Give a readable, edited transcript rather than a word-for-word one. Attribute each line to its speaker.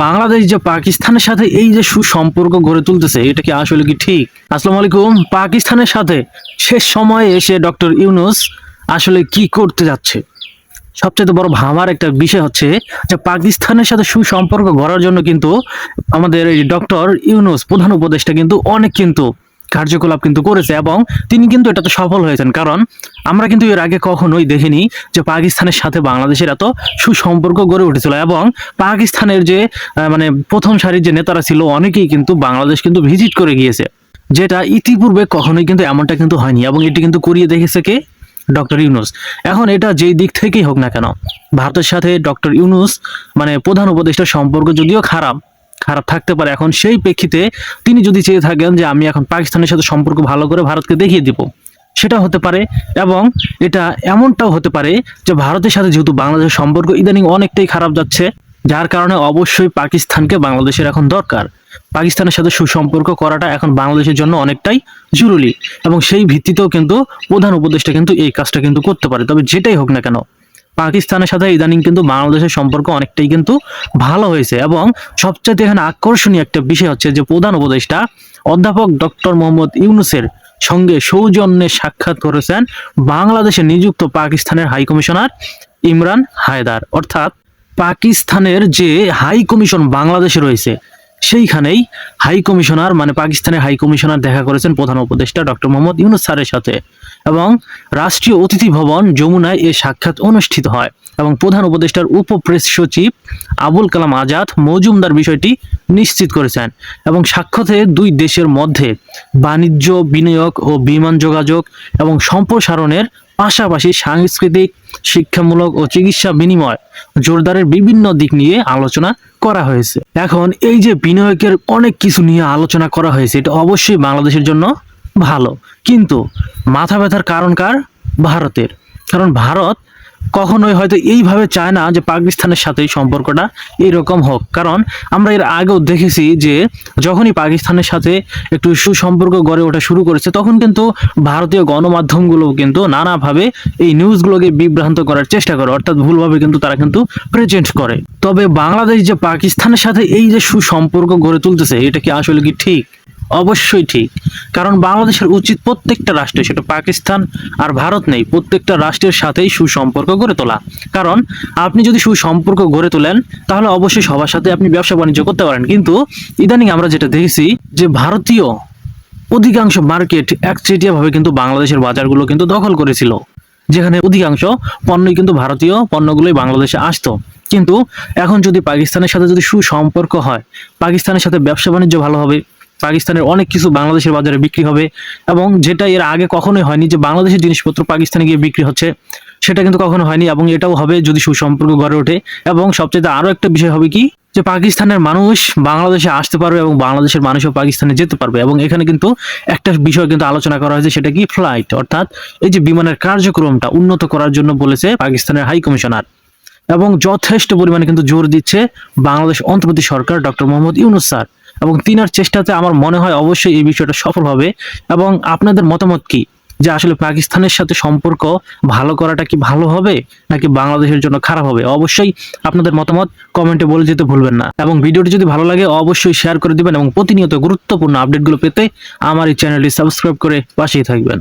Speaker 1: বাংলাদেশ যে পাকিস্তানের সাথে এই যে সুসম্পর্ক গড়ে তুলতেছে, এটা কি আসলে কি ঠিক? আসসালামু আলাইকুম। পাকিস্তানের সাথে শেষ সময়ে এসে ডক্টর ইউনূস আসলে কি করতে যাচ্ছে? সবচেয়ে বড় ভাবার একটা বিষয় হচ্ছে যে পাকিস্তানের সাথে সুসম্পর্ক গড়ার জন্য কিন্তু আমাদের এই ডক্টর ইউনূস প্রধান উপদেষ্টা কিন্তু অনেক কার্যকলাপ কিন্তু করেছে এবং তিনি কিন্তু এটাতে সফল হয়েছেন। কারণ আমরা কিন্তু এর আগে কখনোই দেখিনি যে পাকিস্তানের সাথে বাংলাদেশের এত সুসম্পর্ক গড়ে উঠেছিল এবং পাকিস্তানের যে মানে প্রথম সারির যে নেতারা ছিল অনেকেই কিন্তু বাংলাদেশ কিন্তু ভিজিট করে গিয়েছে, যেটা ইতিপূর্বে কখনোই কিন্তু এমনটা কিন্তু হয়নি এবং এটি কিন্তু করিয়ে দেখেছে কে? ডক্টর ইউনূস। এখন এটা যেই দিক থেকেই হোক না কেন, ভারতের সাথে ডক্টর ইউনূস মানে প্রধান উপদেষ্টার সম্পর্ক যদিও খারাপ থাকতে পারে, এখন সেই প্রেক্ষিতে তিনি যদি চেয়ে থাকেন যে আমি এখন পাকিস্তানের সাথে সম্পর্ক ভালো করে ভারতকে দেখিয়ে দিব, সেটা হতে পারে। এবং এটা এমনটাও হতে পারে যে ভারতের সাথে যেহেতু বাংলাদেশের সম্পর্ক ইদানিং অনেকটাই খারাপ যাচ্ছে, যার কারণে অবশ্যই পাকিস্তানকে বাংলাদেশের এখন দরকার। পাকিস্তানের সাথে সুসম্পর্ক করাটা এখন বাংলাদেশের জন্য অনেকটাই জরুরি এবং সেই ভিত্তিতেও কিন্তু প্রধান উপদেষ্টা কিন্তু এই কাজটা কিন্তু করতে পারে। তবে যেটাই হোক না কেন, পাকিস্তানের সাথে ইদানিং কিন্তু বাংলাদেশের সম্পর্ক অনেকটাই কিন্তু ভালো হয়েছে এবং সবচেয়ে এখানে আকর্ষণীয় একটা বিষয় হচ্ছে যে প্রধান উপদেষ্টা অধ্যাপক ডক্টর মোহাম্মদ ইউনূসের সঙ্গে সৌজন্যে সাক্ষাৎ করেছেন বাংলাদেশে নিযুক্ত পাকিস্তানের হাই কমিশনার ইমরান হায়দার। অর্থাৎ পাকিস্তানের যে হাই কমিশন বাংলাদেশে রয়েছে, সেইখানেই হাই কমিশনার মানে পাকিস্তানের হাই কমিশনার দেখা করেছেন প্রধান উপদেষ্টা ডক্টর মোহাম্মদ ইউনূস স্যারের সাথে এবং রাষ্ট্রীয় অতিথি ভবন যমুনায় এই সাক্ষাৎ অনুষ্ঠিত হয় এবং প্রধান উপদেষ্টার উপপ্রেস সচিব আবুল কালাম আজাদ মজুমদার বিষয়টি নিশ্চিত করেছেন এবং সাক্ষাতে দুই দেশের মধ্যে বাণিজ্য, বিনিয়োগ ও বিমান যোগাযোগ এবং সম্প্রসারণের পাশাপাশি সাংস্কৃতিক, শিক্ষামূলক ও চিকিৎসা বিনিময় জোরদারের বিভিন্ন দিক নিয়ে আলোচনা করা হয়েছে। এখন এই যে বিনিয়োগের অনেক কিছু নিয়ে আলোচনা করা হয়েছে, এটা অবশ্যই বাংলাদেশের জন্য ভালো, কিন্তু মাথা ব্যথার কারণ কার? ভারতের। কারণ ভারত কখনোই হয়তো এইভাবে চায় না যে পাকিস্তানের সাথে সম্পর্কটা এরকম হোক। কারণ আমরা এর আগেও দেখেছি যে যখনই পাকিস্তানের সাথে একটু সুসম্পর্ক গড়ে ওঠা শুরু করেছে, তখন কিন্তু ভারতীয় গণমাধ্যমগুলো কিন্তু নানাভাবে এই নিউজগুলোকে বিভ্রান্ত করার চেষ্টা করে, অর্থাৎ ভুলভাবে কিন্তু তারা কিন্তু প্রেজেন্ট করে। তবে বাংলাদেশ যে পাকিস্তানের সাথে এই যে সুসম্পর্ক গড়ে তুলতেছে, এটা কি আসলে কি ঠিক? অবশ্যই ঠিক। কারণ বাংলাদেশের উচিত প্রত্যেকটা রাষ্ট্রে, সেটা পাকিস্তান আর ভারত নেই, প্রত্যেকটা রাষ্ট্রের সাথেই সুসম্পর্ক গড়ে তোলা। কারণ আপনি যদি সুসম্পর্ক গড়ে তোলেন তাহলে অবশ্যই সবার সাথে আপনি ব্যবসা বাণিজ্য করতে পারেন। কিন্তু ইদানিং আমরা যেটা দেখেছি যে ভারতীয় অধিকাংশ মার্কেট একচেটিয়াভাবে কিন্তু বাংলাদেশের বাজারগুলো কিন্তু দখল করেছিল, যেখানে অধিকাংশ পণ্যই কিন্তু ভারতীয় পণ্যগুলোই বাংলাদেশে আসতো। কিন্তু এখন যদি পাকিস্তানের সাথে যদি সুসম্পর্ক হয়, পাকিস্তানের সাথে ব্যবসা বাণিজ্য ভালো হবে, পাকিস্তানের অনেক কিছু বাংলাদেশের বাজারে বিক্রি হবে এবং যেটা এর আগে কখনোই হয়নি যে বাংলাদেশের জিনিসপত্র পাকিস্তানে গিয়ে বিক্রি হচ্ছে, সেটা কিন্তু কখনো হয়নি এবং এটাও হবে যদি সুসম্পর্ক গড়ে ওঠে। এবং সবচেয়ে আরো একটা বিষয় হবে কি, যে পাকিস্তানের মানুষ বাংলাদেশে আসতে পারবে এবং বাংলাদেশের মানুষও পাকিস্তানে যেতে পারবে। এবং এখানে কিন্তু একটা বিষয় কিন্তু আলোচনা করা হয়েছে, সেটা কি ফ্লাইট, অর্থাৎ এই যে বিমানের কার্যক্রমটা উন্নত করার জন্য বলেছে পাকিস্তানের হাই কমিশনার এবং যথেষ্ট পরিমাণে কিন্তু জোর দিচ্ছে বাংলাদেশ অন্তর্বর্তী সরকার ডক্টর মোহাম্মদ ইউনূস স্যার এবং তিনার চেষ্টাতে আমার মনে হয় অবশ্যই এই বিষয়টা সফল হবে। এবং আপনাদের মতামত কি, যে আসলে পাকিস্তানের সাথে সম্পর্ক ভালো করাটা কি ভালো হবে নাকি বাংলাদেশের জন্য খারাপ হবে? অবশ্যই আপনাদের মতামত কমেন্টে বলে যেতে ভুলবেন না এবং ভিডিওটি যদি ভালো লাগে অবশ্যই শেয়ার করে দিবেন এবং প্রতিনিয়ত গুরুত্বপূর্ণ আপডেটগুলো পেতে আমার এই চ্যানেলটি সাবস্ক্রাইব করে পাশেই থাকবেন।